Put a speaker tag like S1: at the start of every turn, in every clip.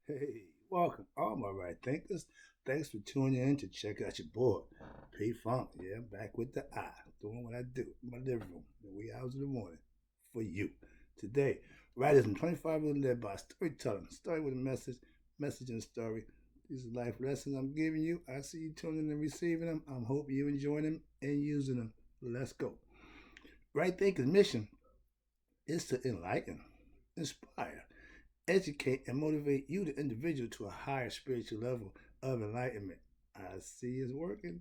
S1: Hey, welcome, all my right thinkers. Thanks for tuning in to check out your boy, P Funk. Yeah, I'm back with the I, doing what I do in my living room, the wee hours of the morning, for you. Today, writers in 25 years led by storytelling, story with a message, message and story. These are life lessons I'm giving you. I see you tuning in and receiving them. I'm hoping you enjoying them and using them. Let's go. Right Thinker's mission is to enlighten, inspire, educate and motivate you, the individual, to a higher spiritual level of enlightenment. I see it's working.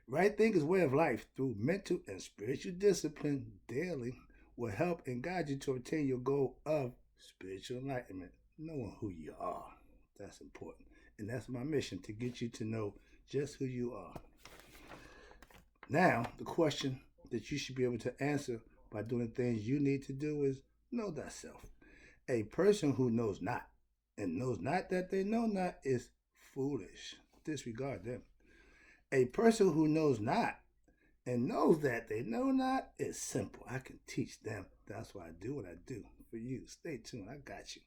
S1: Right Thinker's way of life through mental and spiritual discipline daily will help and guide you to obtain your goal of spiritual enlightenment, knowing who you are. That's important. And that's my mission, to get you to know just who you are. Now, the question that you should be able to answer by doing things you need to do is know thyself. A person who knows not and knows not that they know not is foolish. Disregard them. A person who knows not and knows that they know not is simple. I can teach them. That's why I do what I do for you. Stay tuned. I got you.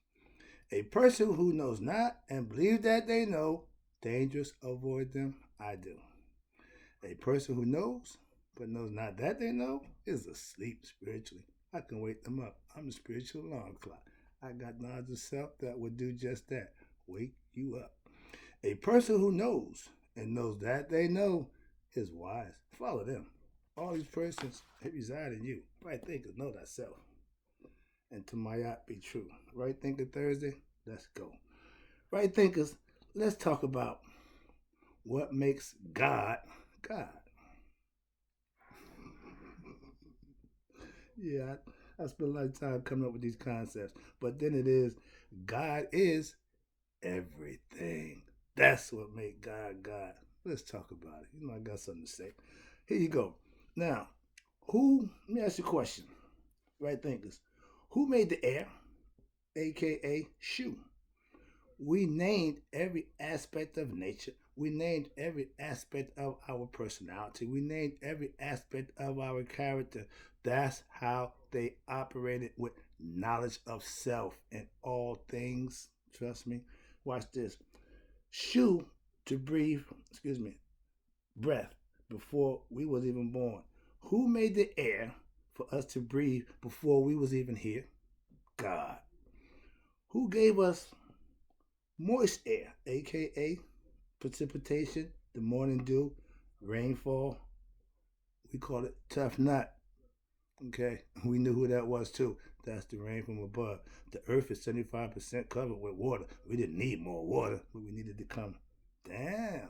S1: A person who knows not and believes that they know, dangerous, avoid them. I do. A person who knows but knows not that they know is asleep spiritually. I can wake them up. I'm a spiritual alarm clock. I got knowledge of self that would do just that. Wake you up. A person who knows and knows that they know is wise. Follow them. All these persons they reside in you. Right thinkers know thyself. And to my yacht be true. Right thinker Thursday, let's go. Right thinkers, let's talk about what makes God God. Yeah, I spent a lot of time coming up with these concepts. But then it is God is everything. That's what make God God. Let's talk about it. You know, I got something to say. Here you go. Now, let me ask you a question, right thinkers. Who made the air, aka shoe? We named every aspect of nature. We named every aspect of our personality. We named every aspect of our character. That's how they operated with knowledge of self and all things. Trust me. Watch this. Shoe to breathe, excuse me, breath before we was even born. Who made the air for us to breathe before we was even here? God. Who gave us moist air, aka precipitation, the morning dew, rainfall? We call it tough nut. Okay, we knew who that was too. That's the rain from above. The earth is 75% covered with water. We didn't need more water, but we needed to come. Damn.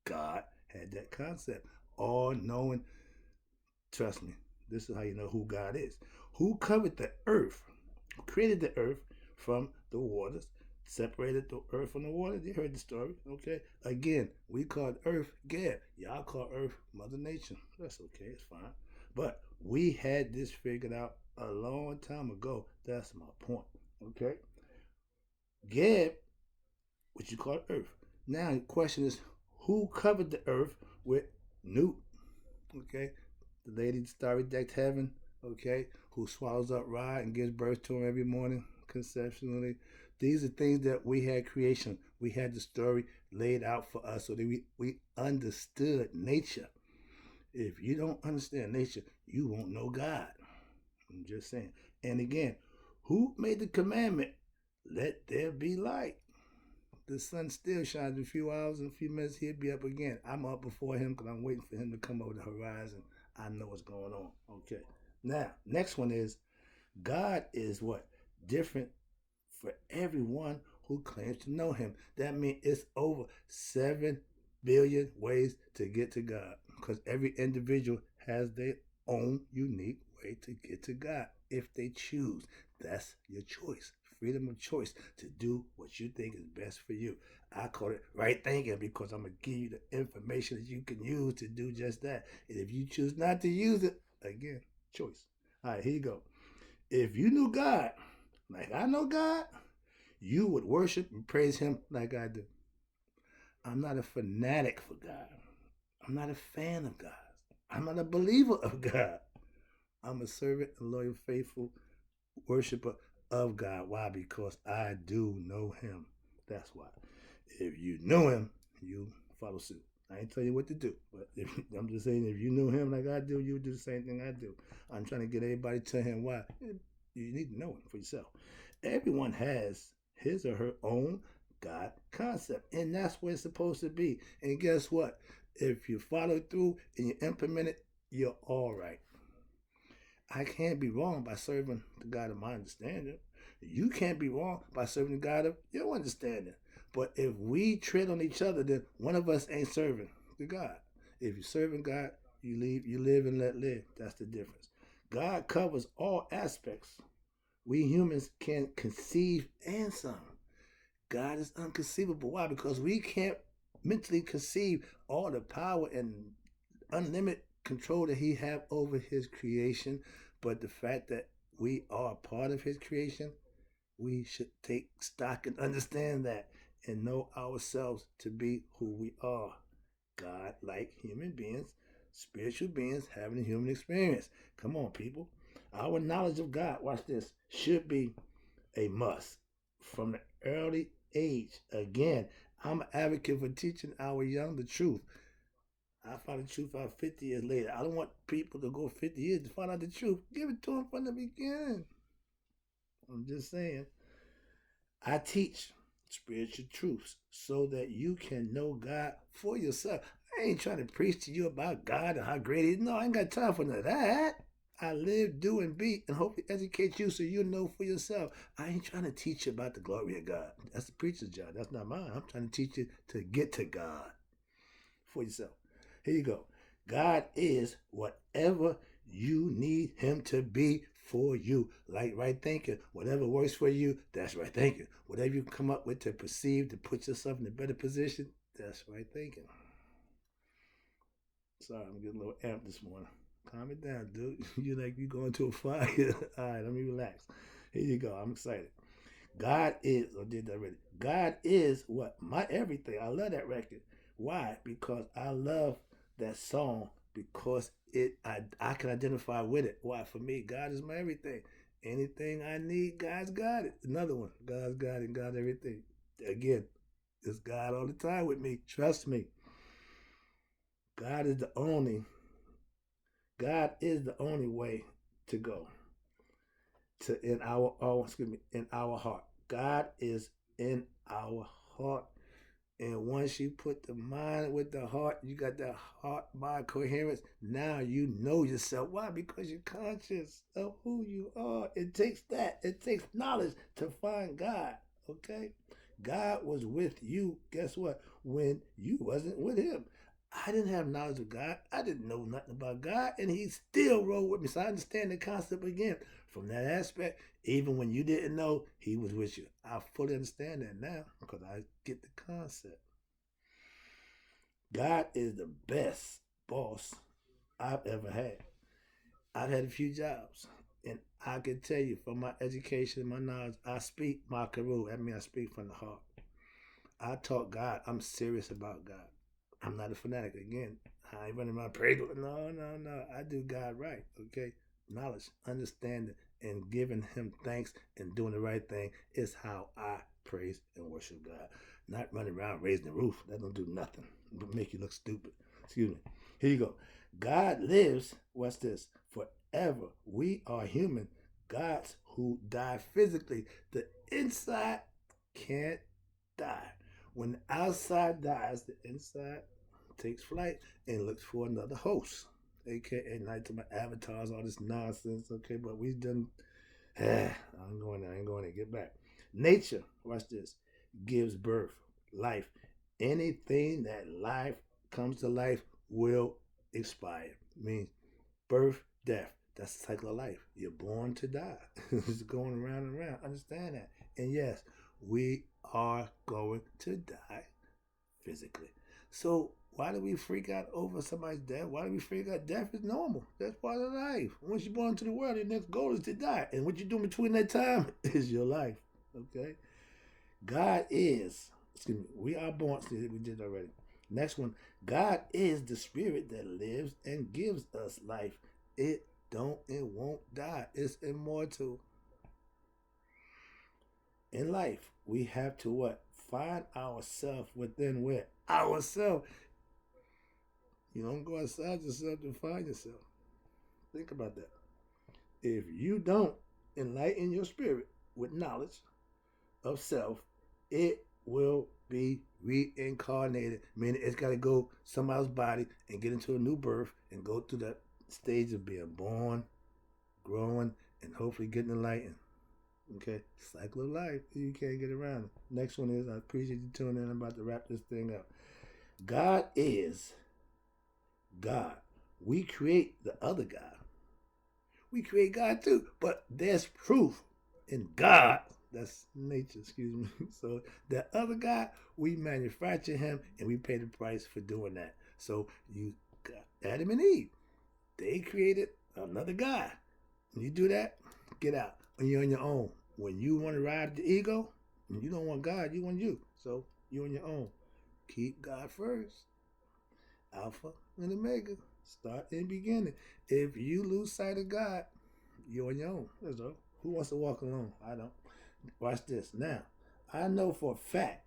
S1: God had that concept. All knowing. Trust me, this is how you know who God is. Who covered the earth, who created the earth from the waters, separated the earth from the water. You heard the story, okay? Again, we called earth Gad. Y'all call earth Mother Nature. That's okay, it's fine. But we had this figured out a long time ago. That's my point, okay? Gad, what you call earth. Now the question is, who covered the earth with Newt? Okay, the lady starry decked heaven, okay, who swallows up Ra and gives birth to him every morning conceptually. These are things that we had creation. We had the story laid out for us so that we understood nature. If you don't understand nature, you won't know God. I'm just saying. And again, who made the commandment? Let there be light. The sun still shines in a few hours and a few minutes. He'll be up again. I'm up before him because I'm waiting for him to come over the horizon. I know what's going on. Okay. Now, next one is God is what? Different for everyone who claims to know him. That means it's over 7 billion ways to get to God because every individual has their own unique way to get to God if they choose. That's your choice. Freedom of choice to do what you think is best for you. I call it right thinking because I'm going to give you the information that you can use to do just that. And if you choose not to use it, again, choice. All right, here you go. If you knew God like I know God, you would worship and praise him like I do. I'm not a fanatic for God. I'm not a fan of God. I'm not a believer of God. I'm a servant, a loyal, faithful worshiper of God. Why? Because I do know him. That's why. If you know him, you follow suit. I ain't tell you what to do, but I'm just saying, if you knew him like I do, you would do the same thing I do. I'm trying to get everybody to him why. You need to know him for yourself. Everyone has his or her own God concept, and that's where it's supposed to be. And guess what? If you follow through and you implement it, you're all right. I can't be wrong by serving the God of my understanding. You can't be wrong by serving the God of your understanding. But if we tread on each other, then one of us ain't serving the God. If you're serving God, you live and let live. That's the difference. God covers all aspects. We humans can conceive and some. God is unconceivable. Why? Because we can't mentally conceive all the power and unlimited control that he have over his creation. But the fact that we are part of his creation, we should take stock and understand that and know ourselves to be who we are. God like human beings, spiritual beings having a human experience. Come on, people. Our knowledge of God, watch this, should be a must from the early age. Again, I'm an advocate for teaching our young the truth. I find the truth out 50 years later. I don't want people to go 50 years to find out the truth. Give it to them from the beginning. I'm just saying. I teach spiritual truths so that you can know God for yourself. I ain't trying to preach to you about God and how great he is. No, I ain't got time for none of that. I live, do, and be, and hopefully educate you so you know for yourself. I ain't trying to teach you about the glory of God. That's the preacher's job. That's not mine. I'm trying to teach you to get to God for yourself. Here you go. God is whatever you need him to be for you. Like right thinking. Whatever works for you, that's right thinking. Whatever you come up with to perceive to put yourself in a better position, that's right thinking. Sorry, I'm getting a little amped this morning. Calm it down, dude. You like you going to a fire. All right, let me relax. Here you go. I'm excited. God is, I did that already. God is what? My everything. I love that record. Why? Because I love that song because I can identify with it. Why? For me, God is my everything. Anything I need, God's got it. Another one. God's got it, God everything. Again, it's God all the time with me. Trust me. God is the only God is the only way to go to in our heart. God is in our heart. And once you put the mind with the heart, you got that heart mind coherence. Now you know yourself. Why? Because you're conscious of who you are. It takes that. It takes knowledge to find God. Okay? God was with you. Guess what? When you wasn't with him. I didn't have knowledge of God. I didn't know nothing about God, and he still rode with me. So I understand the concept again. From that aspect, even when you didn't know, he was with you. I fully understand that now because I get the concept. God is the best boss I've ever had. I've had a few jobs, and I can tell you from my education, my knowledge, I speak my career. I mean, I speak from the heart. I talk God. I'm serious about God. I'm not a fanatic. Again, I ain't running my praise. No, no, no. I do God right. Okay. Knowledge, understanding, and giving him thanks and doing the right thing is how I praise and worship God. Not running around raising the roof. That don't do nothing. But make you look stupid. Excuse me. Here you go. God lives, what's this? Forever. We are human. Gods who die physically. The inside can't die. When the outside dies, the inside takes flight and looks for another host. AKA night to my avatars, all this nonsense. Okay, but we done. I'm going there. I ain't going there. Get back. Nature, watch this, gives birth, life. Anything that life comes to life will expire. Means birth, death. That's the cycle of life. You're born to die. It's going around and around. Understand that. And yes, we are going to die physically. So why do we freak out over somebody's death? Why do we freak out? Death is normal. That's part of life. Once you're born into the world, your next goal is to die. And what you do between that time is your life. Okay? God is, excuse me, we are born, see, we did already. Next one, God is the spirit that lives and gives us life. It won't die. It's immortal. In life, we have to what? find ourselves within where? Ourselves. You don't go outside yourself to find yourself. Think about that. If you don't enlighten your spirit with knowledge of self, it will be reincarnated, meaning it's got to go somebody's body and get into a new birth and go through that stage of being born, growing, and hopefully getting enlightened. Okay, cycle of life. You can't get around it. Next one is, I appreciate you tuning in. I'm about to wrap this thing up. God is God. We create the other God. We create God too, but there's proof in God. That's nature, excuse me. So that other God, we manufacture him and we pay the price for doing that. So you got Adam and Eve. They created another God. When you do that, get out. When you're on your own. When you want to ride the ego, you don't want God, you want you. So you're on your own. Keep God first. Alpha and Omega. Start in the beginning. If you lose sight of God, you're on your own. That's all. Who wants to walk alone? I don't. Watch this. Now, I know for a fact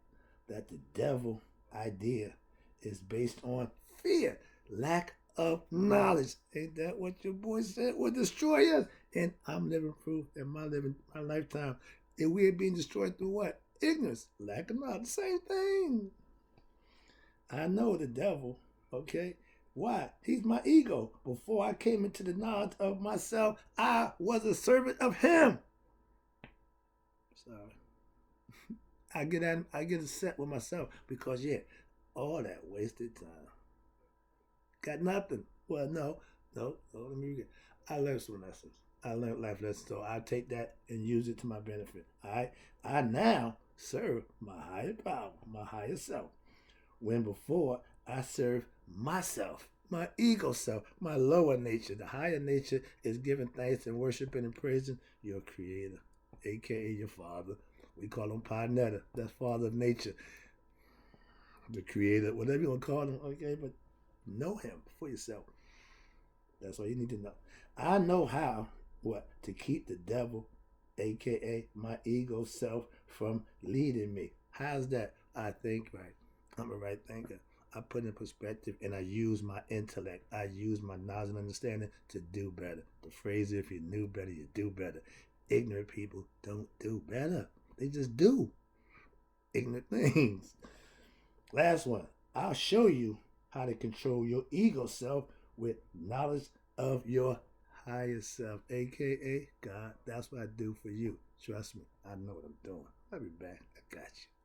S1: that the devil idea is based on fear, lack of knowledge. Ain't that what your boy said will destroy us? And I'm living proof in my lifetime. And we're being destroyed through what? Ignorance, lack of knowledge. Same thing. I know the devil, okay? Why? He's my ego. Before I came into the knowledge of myself, I was a servant of him. Sorry. I get upset with myself because all that wasted time. Got nothing. Well, no, let me read it. I learned some lessons. I learned life lessons, so I take that and use it to my benefit. I now serve my higher power, my higher self. When before I served myself, my ego self, my lower nature. The higher nature is giving thanks and worshiping and praising your creator, aka your father. We call him Panetta. That's father of nature. The creator, whatever you want to call him, okay, but know him for yourself. That's all you need to know. I know how, to keep the devil, aka my ego self, from leading me. How's that? I think right. I'm a right thinker. I put in perspective and I use my intellect. I use my knowledge and understanding to do better. The phrase, if you knew better, you do better. Ignorant people don't do better. They just do ignorant things. Last one. I'll show you how to control your ego self with knowledge of your higher self, aka God. That's what I do for you. Trust me, I know what I'm doing. I'll be back. I got you.